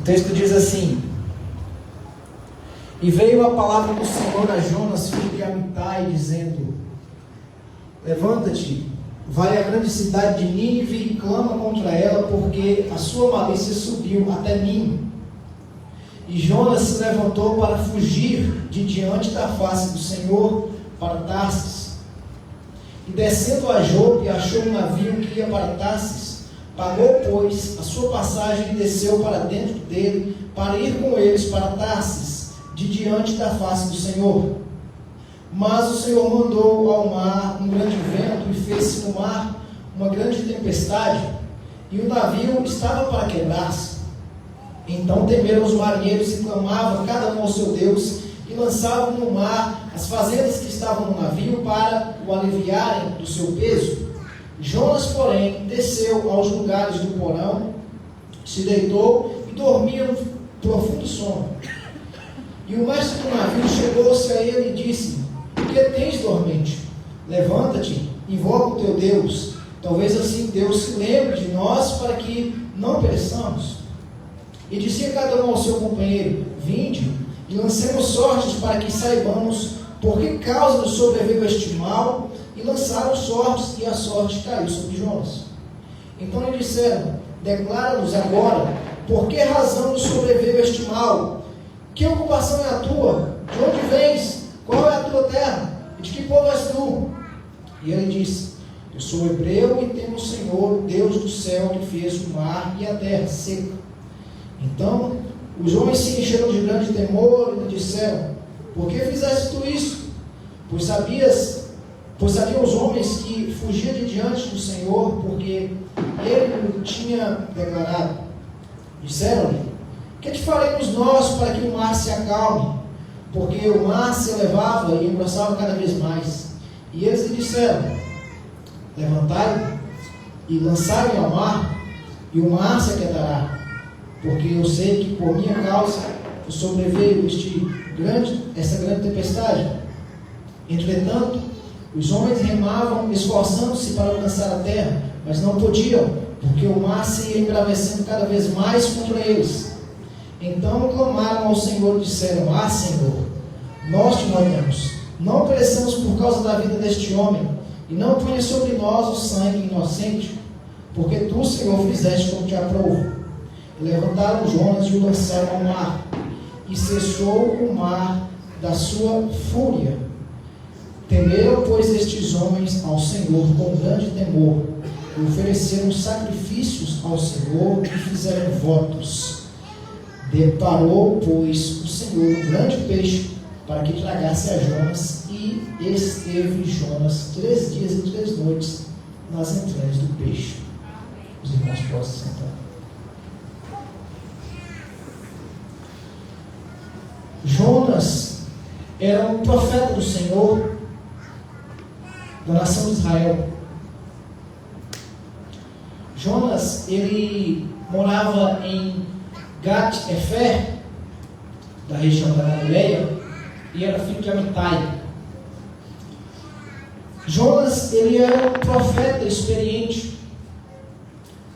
texto diz assim: e veio a palavra do Senhor a Jonas, filho de Amitai, dizendo: levanta-te, vai à grande cidade de Nínive e clama contra ela, porque a sua malícia subiu até mim. E Jonas se levantou para fugir de diante da face do Senhor para Tarsis. E descendo a Jope, achou um navio que ia para Tarsis. Pagou, pois, a sua passagem e desceu para dentro dele, para ir com eles para Tarsis, de diante da face do Senhor. Mas o Senhor mandou ao mar um grande vento, e fez-se no mar uma grande tempestade, e o navio estava para quebrar-se. Então temeram os marinheiros e clamavam cada um ao seu Deus, e lançavam no mar as fazendas que estavam no navio para o aliviarem do seu peso. Jonas, porém, desceu aos lugares do porão, se deitou e dormia um profundo sono. E o mestre do navio chegou-se a ele e disse: o que tens, dormente? Levanta-te, invoca o teu Deus. Talvez assim Deus se lembre de nós, para que não pereçamos. E dizia cada um ao seu companheiro: vinde, e lancemos sortes, para que saibamos por que causa nos sobreveio este mal. E lançaram sortes, e a sorte caiu sobre Jonas. Então lhe disseram: declara-nos agora, por que razão nos sobreveio este mal? Que ocupação é a tua? De onde vens? Qual é a tua terra? E de que povo és tu? E ele disse: eu sou hebreu e temo o Senhor, Deus do céu, que fez o mar e a terra seca. Então os homens se encheram de grande temor e lhe disseram: por que fizeste tu isso? Pois sabiam os homens que fugia de diante do Senhor, porque ele o tinha declarado. Disseram-lhe: que te faremos nós para que o mar se acalme? Porque o mar se elevava e engrossava cada vez mais. E eles lhe disseram: levantai e lançai ao mar, e o mar se aquietará. Porque eu sei que por minha causa sobreveio esta grande tempestade. Entretanto, os homens remavam, esforçando-se para alcançar a terra, mas não podiam, porque o mar se ia embravecendo cada vez mais contra eles. Então clamaram ao Senhor e disseram: ah, Senhor, nós te mandamos, não pereçamos por causa da vida deste homem, e não ponha sobre nós o sangue inocente, porque tu, Senhor, fizeste como te aprouve. E levantaram Jonas e o lançaram ao mar, e cessou o mar da sua fúria. Temeram, pois, estes homens ao Senhor com grande temor, e ofereceram sacrifícios ao Senhor e fizeram votos. Deparou, pois, o Senhor um grande peixe para que tragasse a Jonas, e esteve Jonas 3 dias e 3 noites nas entranhas do peixe. Os irmãos podem sentar. Jonas era um profeta do Senhor, da nação de Israel. Jonas, ele morava em Gat-Efer, da região da Galileia, e era filho de Amitai. Jonas, ele era um profeta experiente.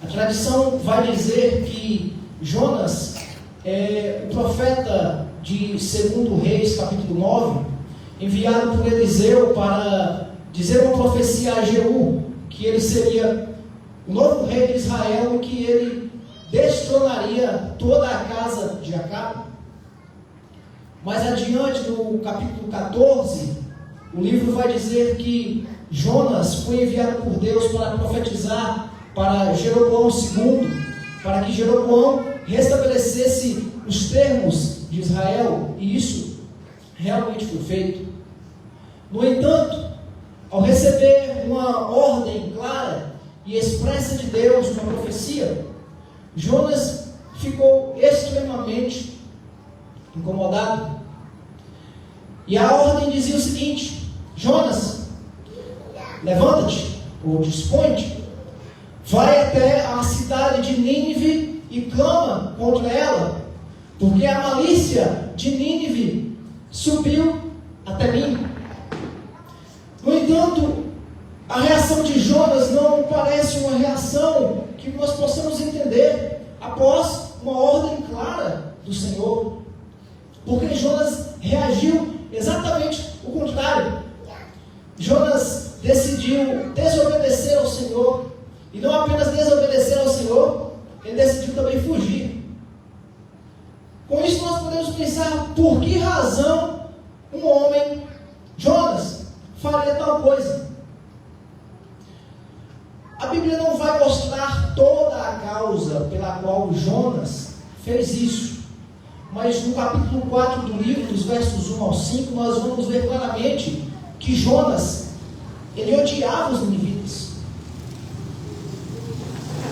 A tradição vai dizer que Jonas é o profeta de 2 Reis, capítulo 9, enviado por Eliseu para dizer uma profecia a Jeú, que ele seria o novo rei de Israel e que ele destronaria toda a casa de Acabe. Mais adiante, no capítulo 14, o livro vai dizer que Jonas foi enviado por Deus para profetizar para Jeroboão II, para que Jeroboão restabelecesse os termos de Israel, e isso realmente foi feito. No entanto, ao receber uma ordem clara e expressa de Deus, uma profecia, Jonas ficou extremamente incomodado. E a ordem dizia o seguinte: Jonas, levanta-te, ou dispõe-te, vai até a cidade de Nínive e clama contra ela, porque a malícia de Nínive subiu até mim. No entanto, a reação de Jonas não parece uma reação que nós possamos entender após uma ordem clara do Senhor. Porque Jonas reagiu exatamente o contrário. Jonas decidiu desobedecer ao Senhor. E não apenas desobedecer ao Senhor, ele decidiu também fugir. Com isso nós podemos pensar por que razão um homem, Jonas, faria tal coisa. A Bíblia não vai mostrar toda a causa pela qual Jonas fez isso. Mas no capítulo 4 do livro, dos versos 1 ao 5, nós vamos ver claramente que Jonas, ele odiava os ninivitas.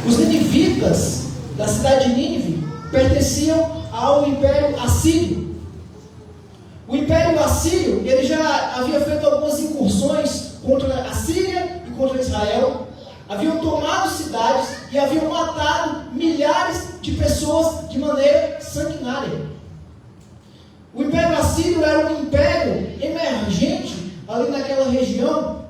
Os ninivitas da cidade de Nínive pertenciam ao Império Assírio. O Império Assírio, ele já havia feito algumas incursões contra a Síria e contra Israel. Haviam tomado cidades e haviam matado milhares de pessoas de maneira sanguinária. O Império Assírio era um império emergente ali naquela região.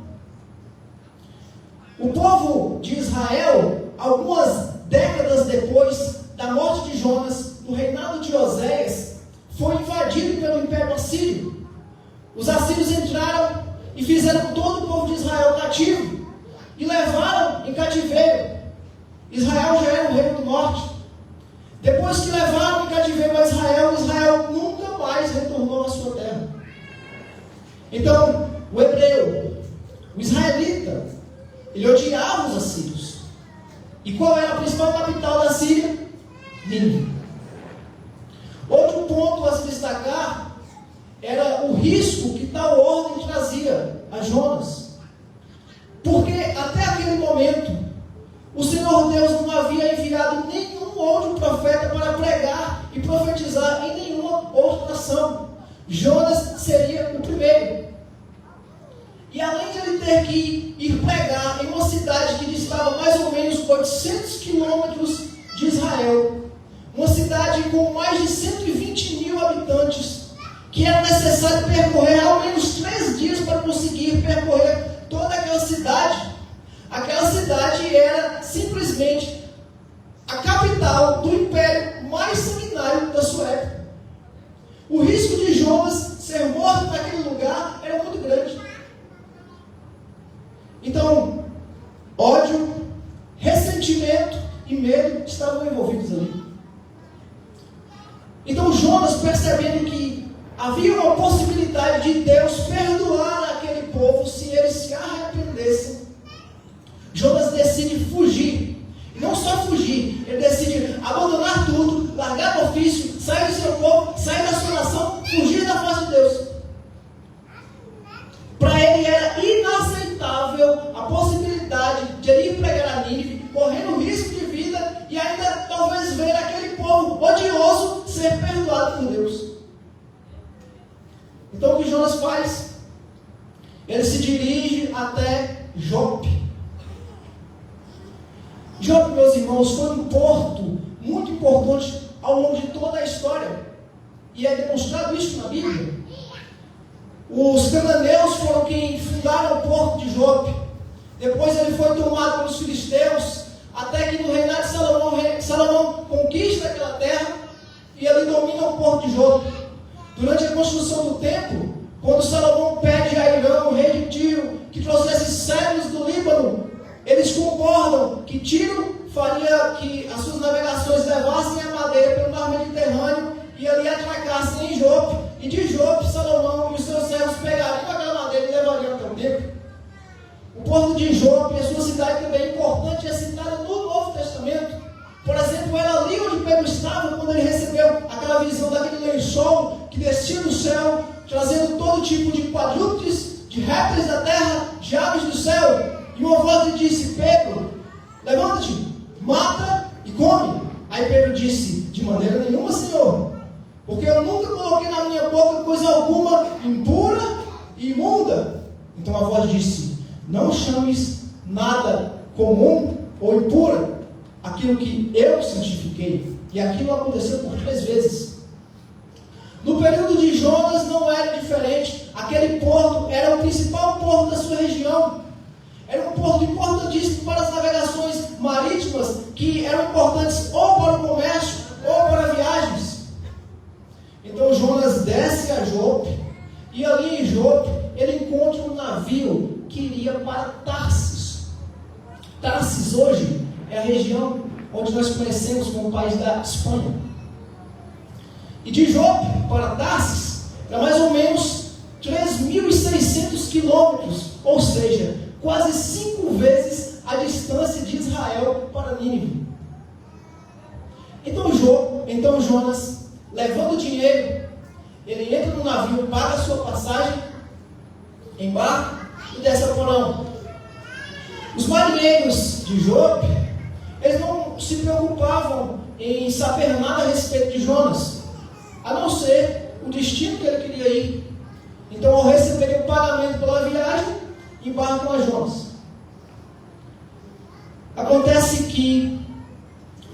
O povo de Israel, algumas décadas depois da morte de Jonas, no reinado de Oséias, foi invadido pelo Império Assírio. Os assírios entraram e fizeram todo o povo de Israel cativo e levaram em cativeiro. Israel já era o reino do norte. Depois que levaram em cativeiro a Israel, Israel nunca mais retornou à sua terra. Então, o hebreu, o israelita, ele odiava os assírios. E qual era a principal capital da Síria? Nínive. Outro ponto a se destacar era o risco que tal ordem trazia a Jonas. Porque até aquele momento, o Senhor Deus não havia enviado nenhum outro profeta para pregar e profetizar em nenhuma outra nação. Jonas seria o primeiro. E além de ele ter que ir pregar em uma cidade que distava mais ou menos 800 quilômetros de Israel, uma cidade com mais de 120 mil habitantes, que era necessário percorrer ao menos 3 dias para conseguir percorrer toda aquela cidade. Aquela cidade era simplesmente a capital do império mais sanguinário da sua época. O risco de Jonas ser morto naquele lugar era muito grande. Então, ódio, ressentimento e medo estavam envolvidos ali. Então Jonas, percebendo que havia uma possibilidade de Deus perdoar aquele povo se eles se arrependessem, Jonas decide fugir. E não só fugir, ele decide abandonar tudo, largar o ofício, sair do seu povo, sair da sua nação, fugir da face de Deus. Para ele era inaceitável a possibilidade de ele ir pregar a Nínive, correndo risco de vida e ainda talvez ver aquele povo odioso ser perdoado por Deus. Então o que Jonas faz? Ele se dirige até Jope. Jope, meus irmãos, foi um porto muito importante ao longo de toda a história. E é demonstrado isso na Bíblia. Os cananeus foram quem fundaram o porto de Jope. Depois ele foi tomado pelos filisteus, até que no reinado de Salomão conquista aquela terra e ele domina o porto de Jope. Durante a construção do templo, quando Salomão pede a Irão, o rei de Tiro, que trouxesse cedros do Líbano, eles concordam que Tiro faria que as suas navegações levassem a madeira pelo mar Mediterrâneo e ali atracassem em Jope, e de Jope Salomão e os seus servos pegariam aquela madeira e levariam até o templo. O porto de Jope, a sua cidade também é importante, é citada no Novo Testamento. Por exemplo, era ali onde Pedro estava quando ele recebeu aquela visão daquele lençol que descia do céu, trazendo todo tipo de quadrúpedes, de répteis da terra, de aves do céu. E uma voz lhe disse: Pedro, levanta-te, mata e come. Aí Pedro disse: de maneira nenhuma, Senhor, porque eu nunca coloquei na minha boca coisa alguma impura e imunda. Então a voz disse: não chames nada comum ou impura aquilo que eu santifiquei. E aquilo aconteceu por 3 vezes. No período de Jonas não era diferente. Aquele porto era o principal porto da sua região. Era um porto importantíssimo para as navegações marítimas, que eram importantes ou para o comércio ou para viagens. a Jope, e ali em Jope ele encontra um navio que iria para Tarsis. Tarsis hoje é a região onde nós conhecemos como o país da Espanha. E de Jope para Tarsis é mais ou menos 3.600 quilômetros, ou seja, quase 5 vezes a distância de Israel para Nínive. Então Jonas, levando dinheiro, ele entra no navio, paga a sua passagem, embarca e desce a porão. Os marinheiros de Jope, eles não se preocupavam em saber nada a respeito de Jonas, a não ser o destino que ele queria ir. Então, ao receber o pagamento pela viagem, embarcam a Jonas. Acontece que,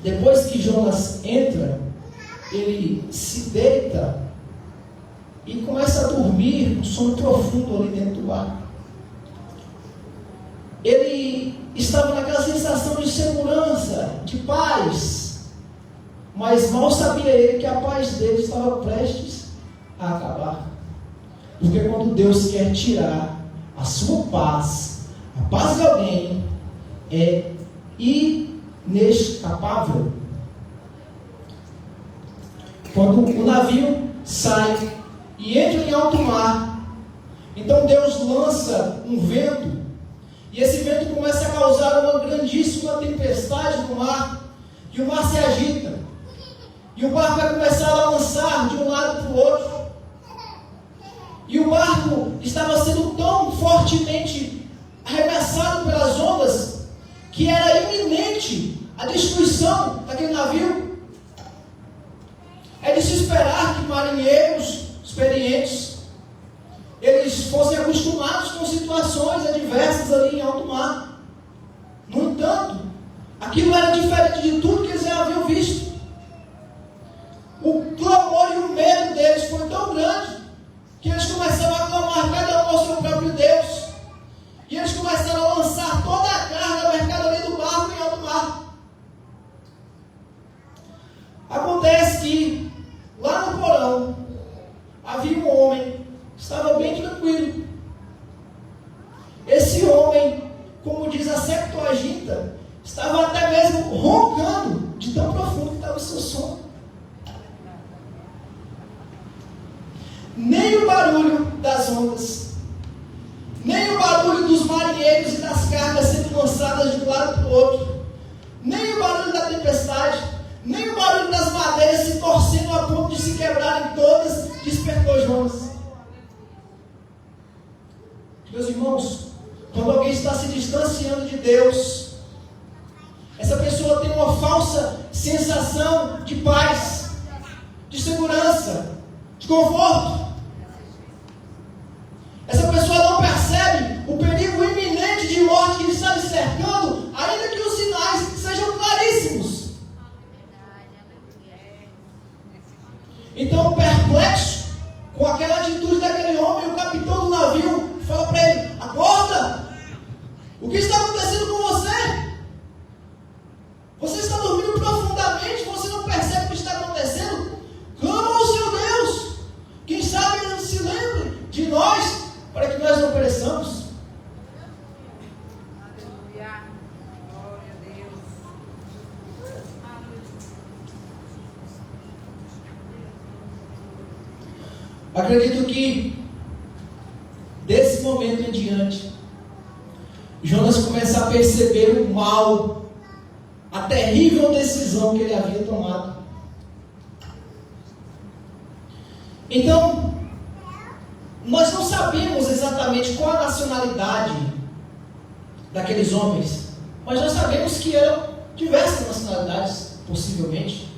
depois que Jonas entra, ele se deita e começa a dormir, um sono profundo ali dentro do barco. Ele estava naquela sensação de segurança, de paz, mas mal sabia ele que a paz dele estava prestes a acabar. Porque quando Deus quer tirar a sua paz, a paz de alguém, é inescapável. Quando o navio sai e entra em alto mar, então Deus lança um vento, e esse vento começa a causar uma grandíssima tempestade no mar, e o mar se agita, e o barco vai começar a balançar de um lado para o outro, e o barco estava sendo tão fortemente arremessado pelas ondas, que era iminente a destruição daquele navio. É de se esperar que marinheiros experientes, eles fossem acostumados com situações adversas ali em alto mar. No entanto, aquilo era diferente de tudo que eles já haviam visto. O clamor e o medo deles foi tão grande, que eles começaram a clamar cada um ao seu próprio Deus. E eles começaram a lançar toda a carga da mercadoria do barco em alto mar. Acontece que, lá no porão, havia um homem que estava bem tranquilo. Esse homem, como diz a Septuaginta, estava até mesmo roncando de tão profundo que estava o seu sono. Nem o barulho das ondas, nem o barulho dos marinheiros e das cargas sendo lançadas de um lado para o outro, nem o barulho da tempestade, nem o barulho das madeiras se torcendo a ponto de se quebrarem todas, despertou Jonas. Meus irmãos, quando alguém está se distanciando de Deus, essa pessoa tem uma falsa sensação de paz, de segurança, de conforto. Essa pessoa não percebe o perigo iminente de morte que está lhe cercando, ainda que os sinais sejam claríssimos. Então, perplexo com aquela atitude daquele homem, o capitão do navio fala para ele: acorda! O que está acontecendo com você? Você está dormindo profundamente, você não percebe o que está acontecendo? Clama ao seu Deus. Quem sabe ele se lembre de nós, para que nós não pereçamos. Aleluia. Glória a Deus. Acredito que desse momento em diante, Jonas começa a perceber o mal, a terrível decisão que ele havia tomado. Então, nós não sabemos exatamente qual a nacionalidade daqueles homens, mas nós sabemos que eram diversas nacionalidades, possivelmente,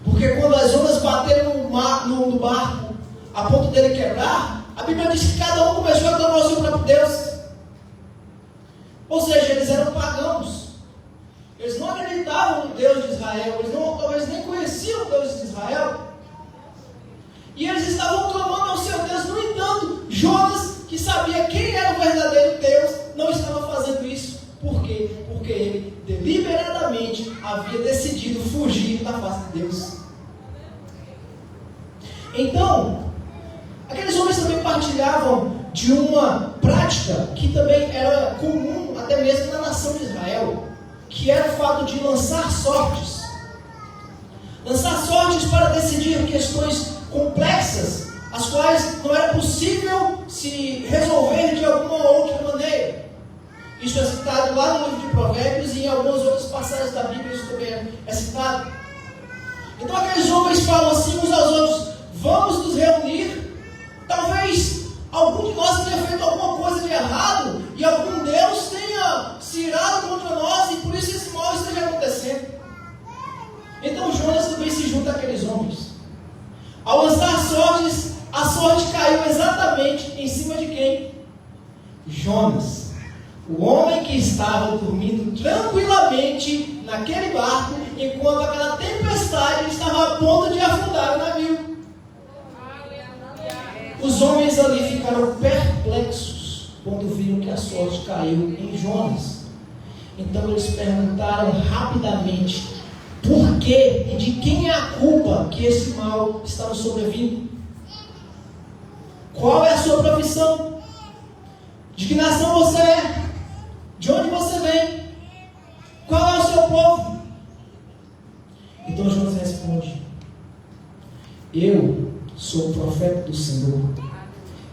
porque quando as ondas bateram no barco, a ponto dele quebrar, a Bíblia diz que cada um começou a clamar ao seu próprio Deus. Ou seja, eles eram pagãos. Eles não acreditavam no Deus de Israel, eles talvez nem conheciam o Deus de Israel. E eles estavam clamando ao seu Deus. No entanto, Jonas, que sabia quem era o verdadeiro Deus, não estava fazendo isso. Por quê? Porque ele deliberadamente havia decidido fugir da face de Deus. Então, Aqueles homens também partilhavam de uma prática que também era comum até mesmo na nação de Israel, que era o fato de lançar sortes. Lançar sortes para decidir questões complexas, as quais não era possível se resolver de alguma outra maneira. Isso é citado lá no livro de Provérbios e em algumas outras passagens da Bíblia isso também é citado. Então aqueles homens falam assim uns aos outros: vamos nos reunir. Talvez algum de nós tenha feito alguma coisa de errado e algum Deus tenha se irado contra nós e por isso esse mal esteja acontecendo. Então Jonas também se junta àqueles homens. Ao lançar sortes, a sorte caiu exatamente em cima de quem? Jonas, o homem que estava dormindo tranquilamente naquele barco, enquanto aquela tempestade estava a ponto de afundar o navio. Os homens ali ficaram perplexos quando viram que a sorte caiu em Jonas. Então eles perguntaram rapidamente: por quê e de quem é a culpa que esse mal estava sobrevindo? Qual é a sua profissão? De que nação você é? De onde você vem? Qual é o seu povo? Então Jonas responde: eu sou o profeta do Senhor.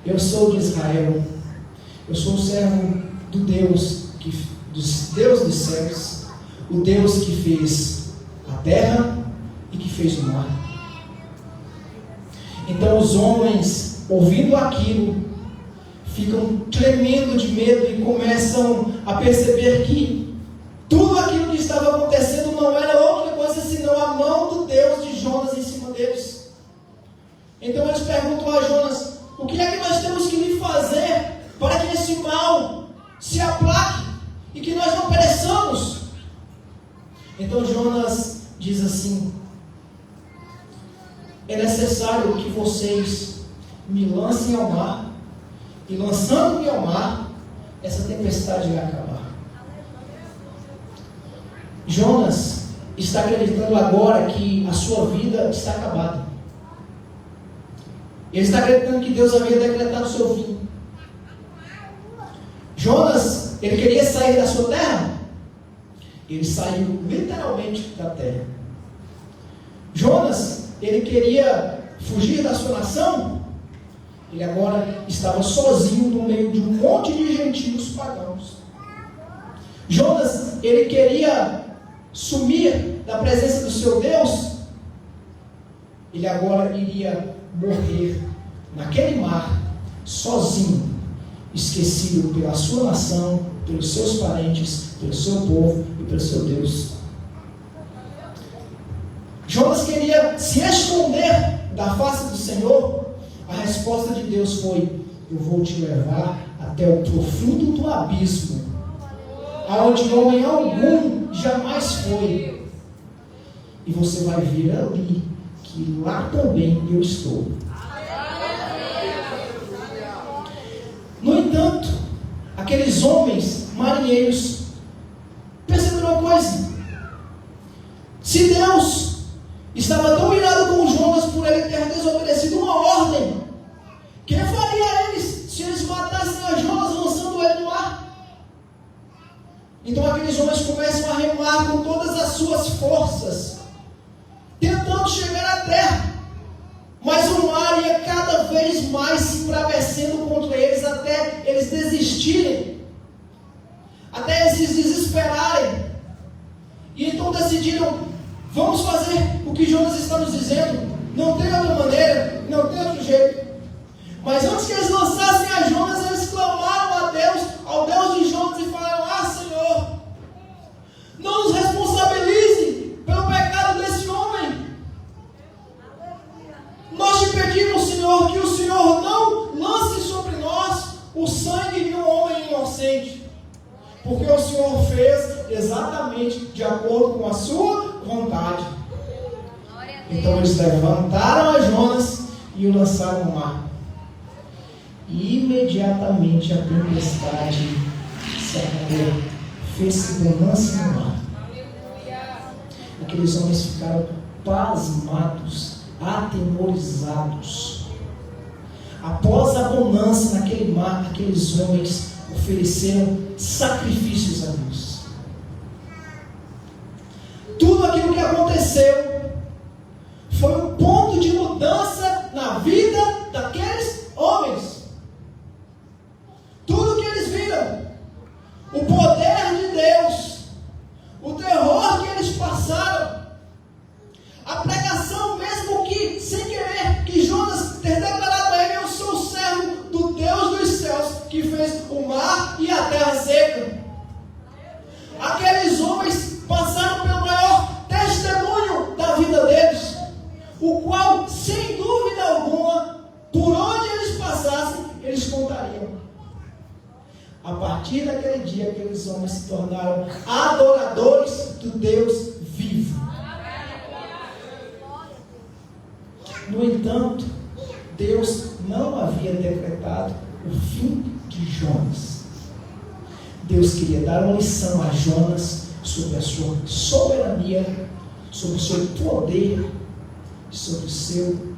Eu sou de Israel. Eu sou o servo do Deus dos céus, o Deus que fez a terra e que fez o mar. Então os homens, ouvindo aquilo, ficam tremendo de medo e começam a perceber que tudo aquilo que estava acontecendo não era outra coisa senão a mão do Deus de Jonas em cima deles. Então eles perguntam a Jonas: o que é que nós temos que lhe fazer para que esse mal se aplaque e que nós não pereçamos? Então Jonas diz assim: é necessário que vocês me lancem ao mar, e lançando-me ao mar, essa tempestade vai acabar. Jonas está acreditando agora que a sua vida está acabada. Ele está acreditando que Deus havia decretado o seu fim. Jonas, ele queria sair da sua terra. Ele saiu literalmente da terra. Jonas, ele queria fugir da sua nação. Ele agora estava sozinho no meio de um monte de gentios pagãos. Jonas, ele queria sumir da presença do seu Deus. Ele agora iria morrer naquele mar, sozinho, esquecido pela sua nação, pelos seus parentes, pelo seu povo e pelo seu Deus. Jonas queria se esconder da face do Senhor. A resposta de Deus foi: eu vou te levar até o profundo do abismo, aonde homem algum jamais foi, e você vai ver ali que lá também eu estou. No entanto, aqueles homens marinheiros perceberam uma coisa: se Deus estava tão irado com Jonas por ele ter desobedecido uma ordem, que faria eles se eles matassem a Jonas lançando ele no mar? Então aqueles homens começam a remar com todas as suas forças, tentando chegar à terra, mas o mar ia cada vez mais se embravecendo contra eles, até eles desistirem, até eles se desesperarem. E então decidiram: vamos fazer o que Jonas está nos dizendo, não tem outra maneira, não tem outro jeito. Mas antes que eles lançassem a Jonas, eles clamaram a Deus, ao Deus de Jonas, e falaram: ah, Senhor, não nos responsabilize pelo pecado desse homem. Nós te pedimos, Senhor, que o Senhor não lance sobre nós o sangue de um homem inocente, porque o Senhor fez exatamente de acordo com a sua vontade. Então eles levantaram a Jonas e o lançaram no mar. E imediatamente a tempestade se acabou, fez-se bonança no mar. Aqueles homens ficaram pasmados, atemorizados. Após a bonança naquele mar, aqueles homens ofereceram sacrifícios a Deus. Tudo aquilo que aconteceu foi um ponto de mudança na vida daqueles homens. Tudo que eles viram, o poder de Deus, o terror que eles passaram, a pregação, mesmo que sem querer, que Jonas ter declarado a ele: eu sou o servo do Deus dos céus, que fez o mar e a terra seca. Aqueles homens passaram pelo maior testemunho da vida deles, o qual, sem dúvida alguma, por onde eles passassem, eles contariam. A partir daquele dia, aqueles homens se tornaram adoradores do Deus vivo. No entanto, Deus não havia decretado o fim de Jonas. Deus queria dar uma lição a Jonas sobre a sua soberania, sobre o seu poder, sobre o seu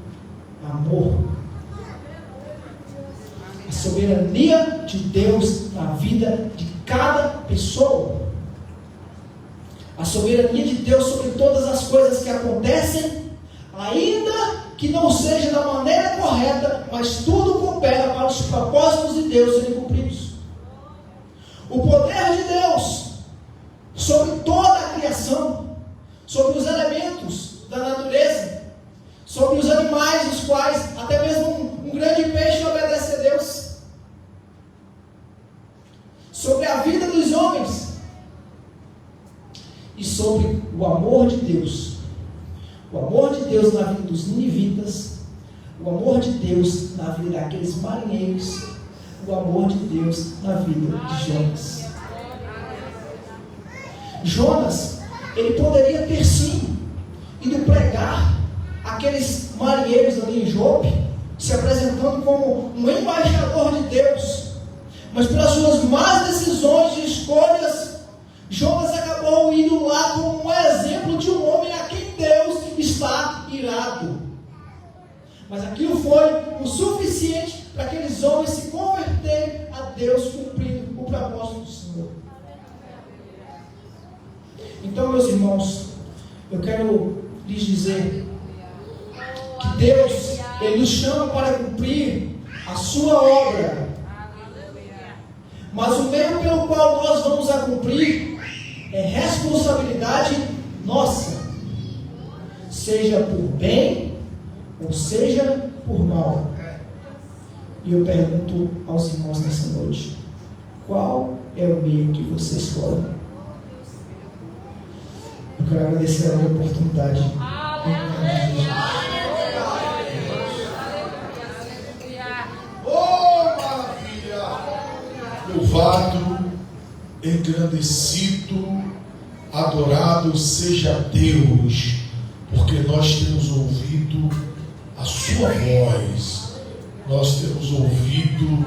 amor. A soberania de Deus na vida de cada pessoa. A soberania de Deus sobre todas as coisas que acontecem, ainda que não seja da maneira correta, mas tudo coopera para os propósitos de Deus serem cumpridos. O poder de Deus sobre toda a criação, sobre os elementos da natureza, sobre os animais, os quais até mesmo um grande peixe obedece a Deus, sobre a vida dos homens e sobre o amor de Deus. O amor de Deus na vida dos ninivitas, o amor de Deus na vida daqueles marinheiros, o amor de Deus na vida de Jonas. Jonas, ele poderia ter sim ido pregar aqueles marinheiros ali em Jope, se apresentando como um embaixador de Deus, mas pelas suas más decisões e escolhas, Jonas acabou indo lá como um exemplo de um homem a quem Deus está irado. Mas aquilo foi o suficiente para aqueles homens se converterem a Deus, cumprindo o propósito do Senhor. Então, meus irmãos, eu quero lhes dizer que Deus, Ele nos chama para cumprir a sua obra, mas o meio pelo qual nós vamos a cumprir é responsabilidade nossa, seja por bem ou seja por mal. E eu pergunto aos irmãos nessa noite: qual é o meio que você escolhe? Eu quero agradecer a minha oportunidade. Oh, maravilha! Louvado, engrandecido, adorado seja Deus, porque nós temos ouvido a sua voz, nós temos ouvido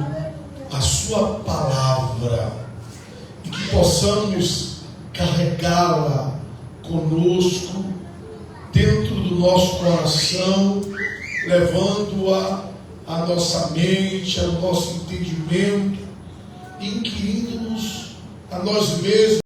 a sua palavra, e que possamos carregá-la conosco, dentro do nosso coração, levando-a à nossa mente, ao nosso entendimento, inquirindo-nos a nós mesmos.